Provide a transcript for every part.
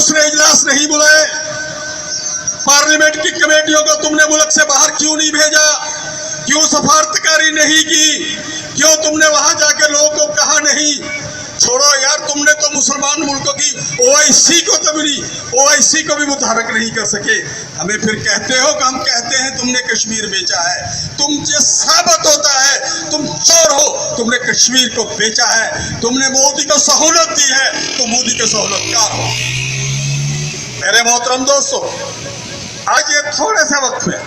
उसने इजलास नहीं बुलाए? पार्लियामेंट की कमेटियों को तुमने मुल्क से बाहर क्यों नहीं भेजा? क्यों सफारतकारी नहीं की? क्यों तुमने वहां जाके लोगों को कहा नहीं? छोड़ो यार, तुमने तो मुसलमान मुल्कों की ओआईसी को भी मुताबिक नहीं कर सके। हमें फिर कहते हो कि हम कहते हैं तुमने कश्मीर बेचा है। तुमसे साबित होता है तुम चोर हो, तुमने कश्मीर को बेचा है। तुमने मोदी को सहूलत दी है, तुम मोदी के सहूलतकार हो। मेरे मोहतरम दोस्तों, आज ये थोड़े से वक्त में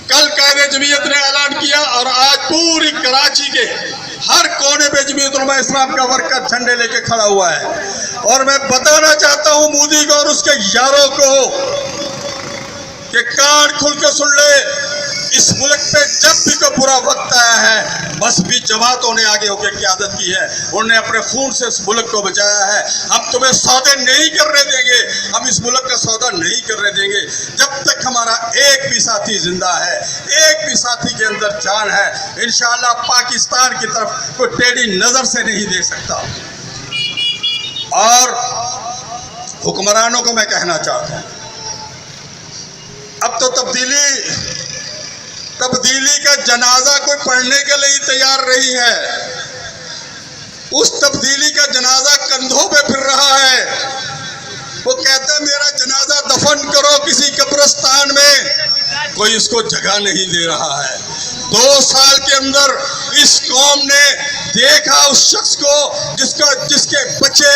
कल कायदे जमीयत ने ऐलान किया और आज पूरी कराची के हर कोने पे जमीयत उलमा इस्लाम का वर्कर झंडे लेके खड़ा हुआ है। और मैं बताना चाहता हूं मोदी को और उसके यारों को कि कान खुल के सुन ले, इस मुल्क पे जब भी कोई बुरा वक्त आया है, बस भी जमातों ने आगे होकर क़यादत की है। उन्होंने अपने खून से इस मुल्क को बचाया है। हम तुम्हें सौदे नहीं करने देंगे, हम इस मुल्क का सौदा नहीं करने देंगे जब तक हमारा एक भी साथी जिंदा है, एक भी साथी के अंदर जान है। इंशाअल्लाह पाकिस्तान की तरफ कोई टेढ़ी नजर से नहीं देख सकता। और हुक्मरानों को मैं कहना चाहता हूं, अब तो तब्दीली का जनाजा कोई पढ़ने के लिए तैयार नहीं है। उस तब्दीली का जनाजा कंधों पे फिर रहा है। वो कहता है मेरा जनाजा दफन करो किसी कब्रिस्तान में, कोई इसको जगह नहीं दे रहा है। 2 साल के अंदर इस कौम ने देखा उस शख्स को जिसके बच्चे